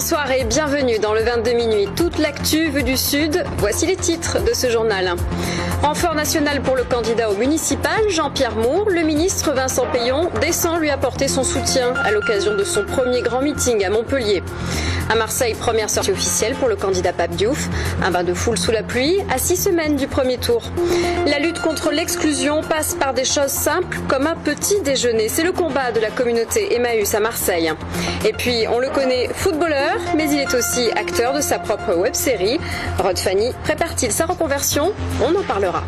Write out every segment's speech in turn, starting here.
Bonsoir et bienvenue dans le 22 minuit. Toute l'actu vue du Sud, voici les titres de ce journal. Renfort national pour le candidat au municipal, Jean-Pierre Moore. Le ministre Vincent Peillon descend lui apporter son soutien à l'occasion de son premier grand meeting à Montpellier. À Marseille, première sortie officielle pour le candidat Pape Diouf. Un bain de foule sous la pluie à 6 semaines du premier tour. La lutte contre l'exclusion passe par des choses simples comme un petit déjeuner. C'est le combat de la communauté Emmaüs à Marseille. Et puis, on le connaît footballeur, mais il est aussi acteur de sa propre web-série. Rod Fanny prépare-t-il sa reconversion? On en parlera.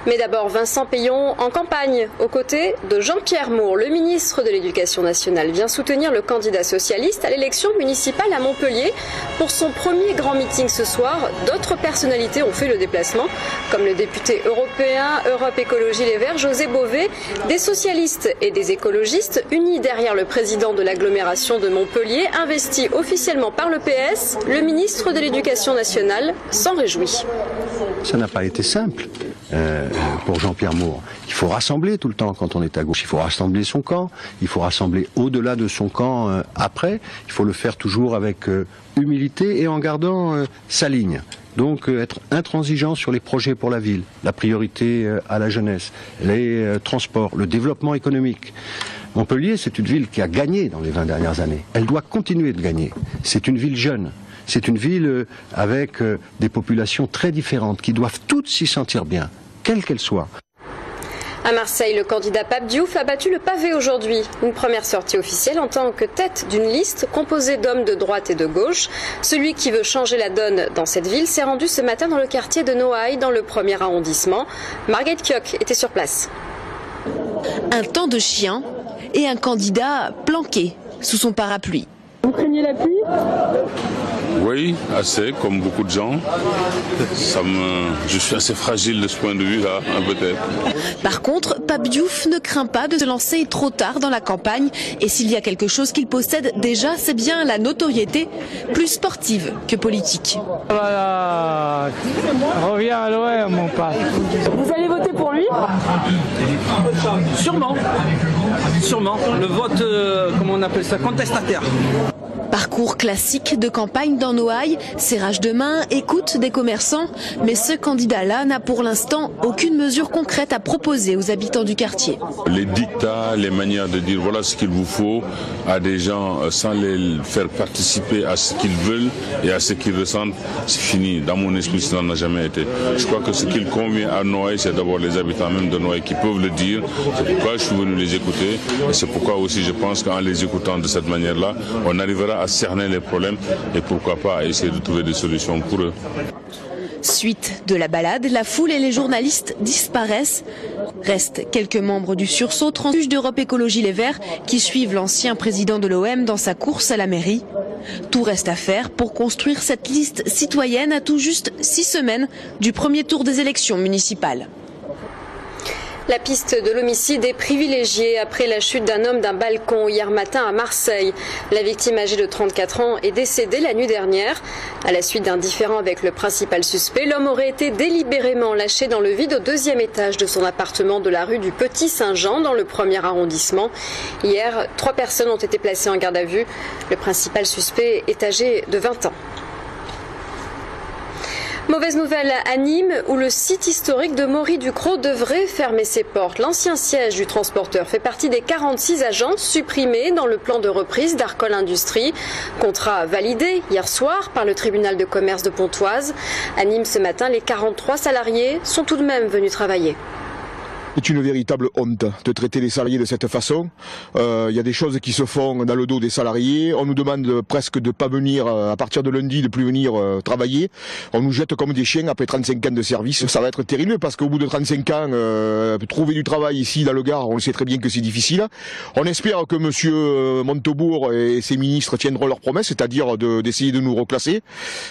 Mais d'abord, Vincent Peillon en campagne, aux côtés de Jean-Pierre Moore. Le ministre de l'Éducation nationale vient soutenir le candidat socialiste à l'élection municipale à Montpellier. Pour son premier grand meeting ce soir, d'autres personnalités ont fait le déplacement, comme le député européen Europe Écologie Les Verts, José Bové, des socialistes et des écologistes unis derrière le président de l'agglomération de Montpellier, investi officiellement par le PS. Le ministre de l'Éducation nationale s'en réjouit. Ça n'a pas été simple. Pour Jean-Pierre Moore. Il faut rassembler tout le temps quand on est à gauche. Il faut rassembler son camp. Il faut rassembler au-delà de son camp après. Il faut le faire toujours avec humilité et en gardant sa ligne. Donc être intransigeant sur les projets pour la ville, la priorité à la jeunesse, les transports, le développement économique. Montpellier, c'est une ville qui a gagné dans les 20 dernières années. Elle doit continuer de gagner. C'est une ville jeune. C'est une ville avec des populations très différentes qui doivent toutes s'y sentir bien, quelle qu'elle soit. À Marseille, le candidat Pape Diouf a battu le pavé aujourd'hui. Une première sortie officielle en tant que tête d'une liste composée d'hommes de droite et de gauche. Celui qui veut changer la donne dans cette ville s'est rendu ce matin dans le quartier de Noailles, dans le 1er arrondissement. Marguerite Kioch était sur place. Un temps de chien et un candidat planqué sous son parapluie. Vous craignez la pluie ? Oui, assez, comme beaucoup de gens. Je suis assez fragile de ce point de vue-là, peut-être. Par contre, Pape Diouf ne craint pas de se lancer trop tard dans la campagne. Et s'il y a quelque chose qu'il possède déjà, c'est bien la notoriété, plus sportive que politique. Voilà, reviens à l'OM, mon père. Vous allez voter pour lui ? Sûrement. Le vote, comment on appelle ça, contestataire. Parcours classique de campagne dans Noailles, serrage de main, écoute des commerçants. Mais ce candidat-là n'a pour l'instant aucune mesure concrète à proposer aux habitants du quartier. Les dictats, les manières de dire voilà ce qu'il vous faut à des gens sans les faire participer à ce qu'ils veulent et à ce qu'ils ressentent, c'est fini. Dans mon esprit, ça n'en a jamais été. Je crois que ce qu'il convient à Noailles, c'est d'avoir les habitants même de Noailles qui peuvent le dire. C'est pourquoi je suis venu les écouter et c'est pourquoi aussi je pense qu'en les écoutant de cette manière-là, on arrivera à cerner les problèmes et pourquoi pas essayer de trouver des solutions pour eux. Suite de la balade, la foule et les journalistes disparaissent. Restent quelques membres du sursaut transfuge d'Europe Écologie Les Verts qui suivent l'ancien président de l'OM dans sa course à la mairie. Tout reste à faire pour construire cette liste citoyenne à tout juste 6 semaines du premier tour des élections municipales. La piste de l'homicide est privilégiée après la chute d'un homme d'un balcon hier matin à Marseille. La victime âgée de 34 ans est décédée la nuit dernière. À la suite d'un différend avec le principal suspect, l'homme aurait été délibérément lâché dans le vide au 2e étage de son appartement de la rue du Petit-Saint-Jean dans le 1er arrondissement. Hier, 3 personnes ont été placées en garde à vue. Le principal suspect est âgé de 20 ans. Mauvaise nouvelle à Nîmes, où le site historique de Mory-Ducrot devrait fermer ses portes. L'ancien siège du transporteur fait partie des 46 agences supprimées dans le plan de reprise d'Arcole Industrie. Contrat validé hier soir par le tribunal de commerce de Pontoise. À Nîmes ce matin, les 43 salariés sont tout de même venus travailler. C'est une véritable honte de traiter les salariés de cette façon. Il y a des choses qui se font dans le dos des salariés. On nous demande presque de ne pas venir, à partir de lundi, de ne plus venir travailler. On nous jette comme des chiens après 35 ans de service. Ça va être terrible parce qu'au bout de 35 ans, trouver du travail ici dans le Gard, on le sait très bien que c'est difficile. On espère que M. Montebourg et ses ministres tiendront leurs promesses, c'est-à-dire d'essayer de nous reclasser.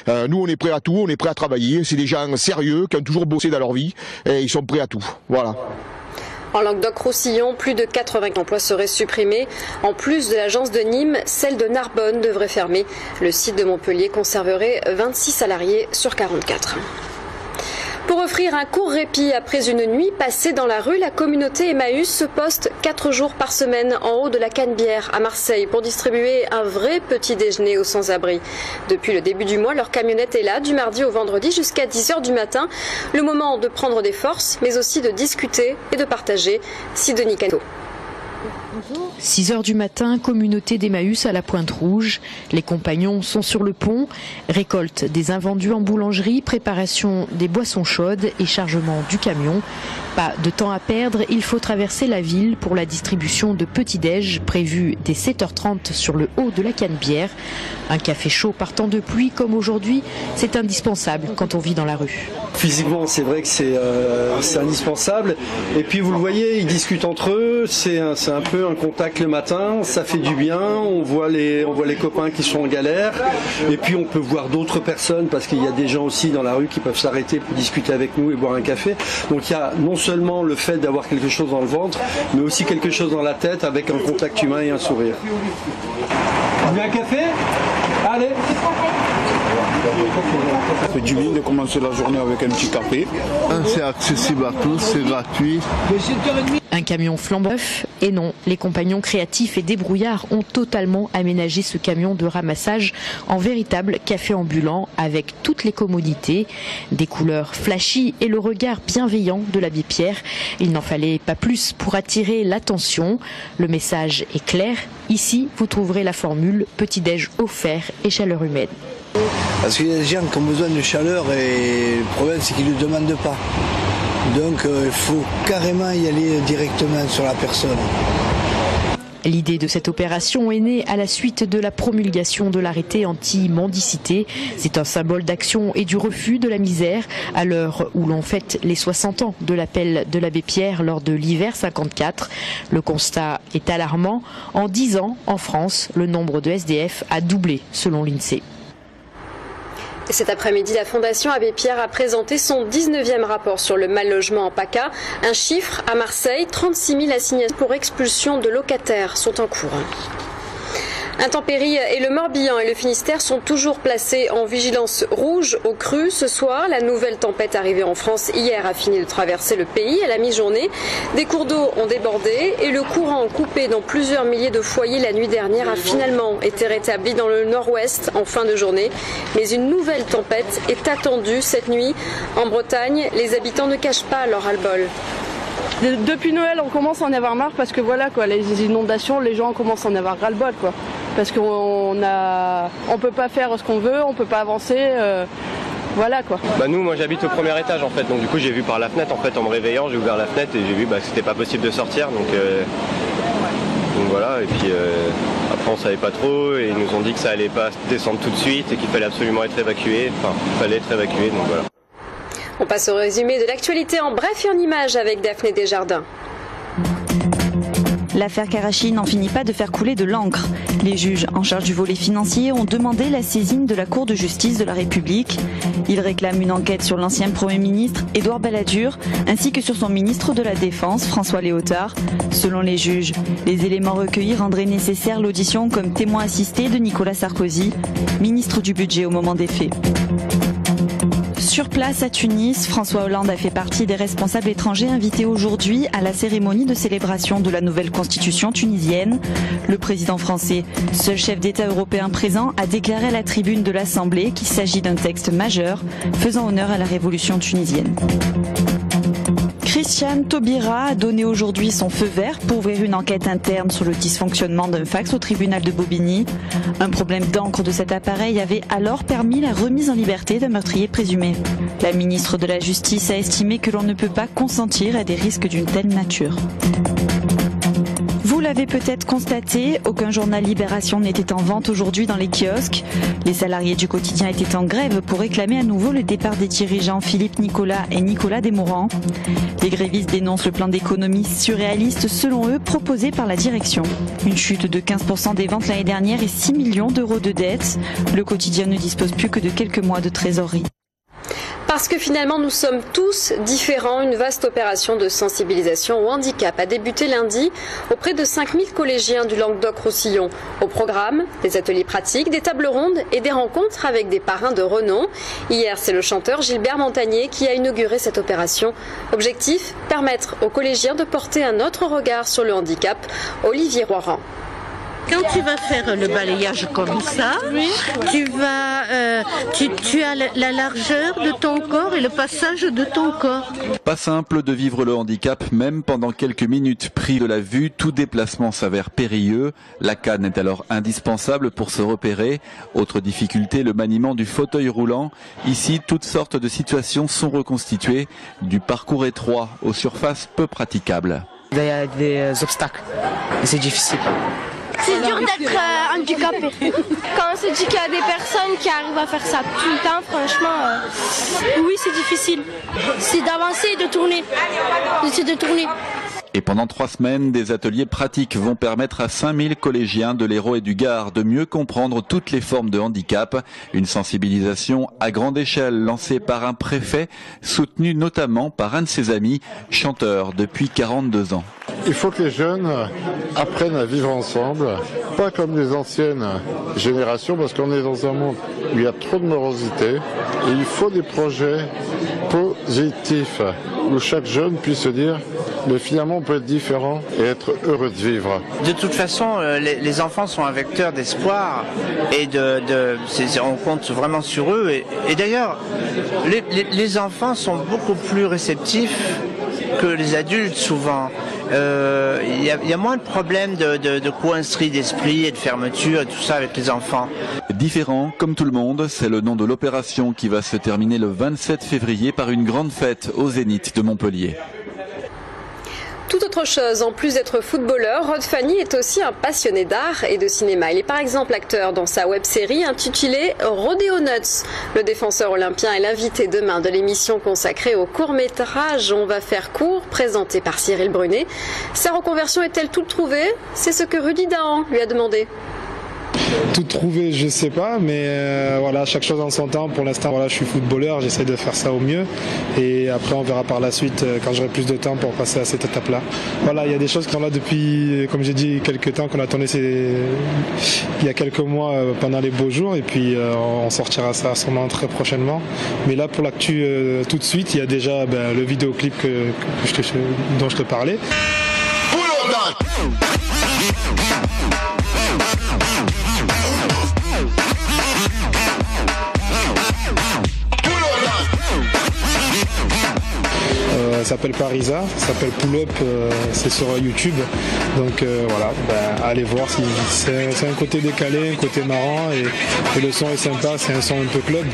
Nous, on est prêts à tout, on est prêts à travailler. C'est des gens sérieux qui ont toujours bossé dans leur vie et ils sont prêts à tout. Voilà. En Languedoc-Roussillon, plus de 80 emplois seraient supprimés. En plus de l'agence de Nîmes, celle de Narbonne devrait fermer. Le site de Montpellier conserverait 26 salariés sur 44. Pour offrir un court répit après une nuit passée dans la rue, la communauté Emmaüs se poste 4 jours par semaine en haut de la Canebière à Marseille pour distribuer un vrai petit déjeuner aux sans-abri. Depuis le début du mois, leur camionnette est là du mardi au vendredi jusqu'à 10h du matin. Le moment de prendre des forces, mais aussi de discuter et de partager. Sidonie Cano. 6h du matin, communauté d'Emmaüs à la Pointe-Rouge. Les compagnons sont sur le pont, récolte des invendus en boulangerie, préparation des boissons chaudes et chargement du camion. Pas de temps à perdre, il faut traverser la ville pour la distribution de petits-déj prévu dès 7h30 sur le haut de la Canebière. Un café chaud par temps de pluie comme aujourd'hui, c'est indispensable quand on vit dans la rue. Physiquement, c'est vrai que c'est indispensable. Et puis vous le voyez, ils discutent entre eux, c'est un peu un contact le matin, ça fait du bien, on voit les copains qui sont en galère. Et puis on peut voir d'autres personnes parce qu'il y a des gens aussi dans la rue qui peuvent s'arrêter pour discuter avec nous et boire un café. Donc il y a non seulement le fait d'avoir quelque chose dans le ventre, mais aussi quelque chose dans la tête avec un contact humain et un sourire. Vous voulez un café ? Allez. Ça fait du bien de commencer la journée avec un petit café. C'est accessible à tous, c'est gratuit. Un camion flambant neuf, et non, les compagnons créatifs et débrouillards ont totalement aménagé ce camion de ramassage en véritable café ambulant avec toutes les commodités, des couleurs flashy et le regard bienveillant de l'abbé Pierre. Il n'en fallait pas plus pour attirer l'attention. Le message est clair, ici vous trouverez la formule petit-déj offert et chaleur humaine. Parce qu'il y a des gens qui ont besoin de chaleur et le problème c'est qu'ils ne le demandent pas. Donc il faut carrément y aller directement sur la personne. L'idée de cette opération est née à la suite de la promulgation de l'arrêté anti-mendicité. C'est un symbole d'action et du refus de la misère à l'heure où l'on fête les 60 ans de l'appel de l'abbé Pierre lors de l'hiver 54. Le constat est alarmant. En 10 ans, en France, le nombre de SDF a doublé selon l'INSEE. Cet après-midi, la Fondation Abbé Pierre a présenté son 19e rapport sur le mal-logement en PACA. Un chiffre, à Marseille, 36 000 assignations pour expulsion de locataires sont en cours. Intempéries et le Morbihan et le Finistère sont toujours placés en vigilance rouge au cru. Ce soir, la nouvelle tempête arrivée en France hier a fini de traverser le pays à la mi-journée. Des cours d'eau ont débordé et le courant coupé dans plusieurs milliers de foyers la nuit dernière a finalement été rétabli dans le nord-ouest en fin de journée. Mais une nouvelle tempête est attendue cette nuit. En Bretagne, les habitants ne cachent pas leur ras-le-bol. Depuis Noël, on commence à en avoir marre parce que voilà quoi, les inondations, les gens commencent à en avoir ras-le-bol quoi. Parce qu'on peut pas faire ce qu'on veut, on peut pas avancer, voilà quoi. Moi j'habite au premier étage en fait, donc du coup j'ai vu par la fenêtre en fait en me réveillant, j'ai ouvert la fenêtre et j'ai vu que c'était pas possible de sortir, donc voilà. Et puis après on savait pas trop et ils nous ont dit que ça allait pas descendre tout de suite et qu'il fallait absolument être évacué, donc voilà. On passe au résumé de l'actualité en bref et en images avec Daphné Desjardins. L'affaire Karachi n'en finit pas de faire couler de l'encre. Les juges en charge du volet financier ont demandé la saisine de la Cour de justice de la République. Ils réclament une enquête sur l'ancien Premier ministre Édouard Balladur ainsi que sur son ministre de la Défense François Léotard. Selon les juges, les éléments recueillis rendraient nécessaire l'audition comme témoin assisté de Nicolas Sarkozy, ministre du Budget au moment des faits. Sur place à Tunis, François Hollande a fait partie des responsables étrangers invités aujourd'hui à la cérémonie de célébration de la nouvelle constitution tunisienne. Le président français, seul chef d'État européen présent, a déclaré à la tribune de l'Assemblée qu'il s'agit d'un texte majeur faisant honneur à la révolution tunisienne. Christiane Taubira a donné aujourd'hui son feu vert pour ouvrir une enquête interne sur le dysfonctionnement d'un fax au tribunal de Bobigny. Un problème d'encre de cet appareil avait alors permis la remise en liberté d'un meurtrier présumé. La ministre de la Justice a estimé que l'on ne peut pas consentir à des risques d'une telle nature. Vous l'avez peut-être constaté, aucun journal Libération n'était en vente aujourd'hui dans les kiosques. Les salariés du quotidien étaient en grève pour réclamer à nouveau le départ des dirigeants Philippe Nicolas et Nicolas Desmourans. Les grévistes dénoncent le plan d'économie surréaliste, selon eux, proposé par la direction. Une chute de 15% des ventes l'année dernière et 6 millions d'euros de dettes. Le quotidien ne dispose plus que de quelques mois de trésorerie. Parce que finalement nous sommes tous différents, une vaste opération de sensibilisation au handicap a débuté lundi auprès de 5000 collégiens du Languedoc-Roussillon. Au programme, des ateliers pratiques, des tables rondes et des rencontres avec des parrains de renom. Hier, c'est le chanteur Gilbert Montagnier qui a inauguré cette opération. Objectif, permettre aux collégiens de porter un autre regard sur le handicap. Olivier Roiran. Quand tu vas faire le balayage comme ça, tu as la largeur de ton corps et le passage de ton corps. Pas simple de vivre le handicap, même pendant quelques minutes. Pris de la vue, tout déplacement s'avère périlleux. La canne est alors indispensable pour se repérer. Autre difficulté, le maniement du fauteuil roulant. Ici, toutes sortes de situations sont reconstituées, du parcours étroit aux surfaces peu praticables. Il y a des obstacles et c'est difficile. C'est dur d'être handicapé. Quand on se dit qu'il y a des personnes qui arrivent à faire ça tout le temps, franchement, oui, c'est difficile. C'est d'avancer et de tourner. D'essayer de tourner. Et pendant 3 semaines, des ateliers pratiques vont permettre à 5000 collégiens de l'Hérault et du Gard de mieux comprendre toutes les formes de handicap. Une sensibilisation à grande échelle lancée par un préfet, soutenu notamment par un de ses amis, chanteur depuis 42 ans. Il faut que les jeunes apprennent à vivre ensemble, pas comme les anciennes générations, parce qu'on est dans un monde où il y a trop de morosité. Et il faut des projets positifs, où chaque jeune puisse se dire mais finalement on peut être différent et être heureux de vivre. De toute façon, les enfants sont un vecteur d'espoir et on compte vraiment sur eux. Et d'ailleurs, les enfants sont beaucoup plus réceptifs que les adultes souvent. Il y a moins de problèmes de coincerie d'esprit et de fermeture et tout ça avec les enfants. Différent, comme tout le monde, c'est le nom de l'opération qui va se terminer le 27 février par une grande fête au Zénith de Montpellier. Tout autre chose, en plus d'être footballeur, Rod Fanny est aussi un passionné d'art et de cinéma. Il est par exemple acteur dans sa web-série intitulée Rodeo Nuts. Le défenseur olympien est l'invité demain de l'émission consacrée au court-métrage On va faire court, présenté par Cyril Brunet. Sa reconversion est-elle toute trouvée? C'est ce que Rudy Dahan lui a demandé. Tout trouver, je sais pas, mais voilà, chaque chose en son temps. Pour l'instant, voilà, je suis footballeur, j'essaie de faire ça au mieux. Et après, on verra par la suite quand j'aurai plus de temps pour passer à cette étape-là. Voilà, il y a des choses qui sont là depuis, comme j'ai dit, quelques temps, qu'on a tourné il y a quelques mois pendant les beaux jours. Et puis, on sortira ça sûrement très prochainement. Mais là, pour l'actu, tout de suite, il y a déjà le vidéoclip dont je te parlais. Ça s'appelle Parisa, ça s'appelle Pull Up, c'est sur YouTube. Donc voilà, allez voir, c'est un côté décalé, un côté marrant et le son est sympa, c'est un son un peu club.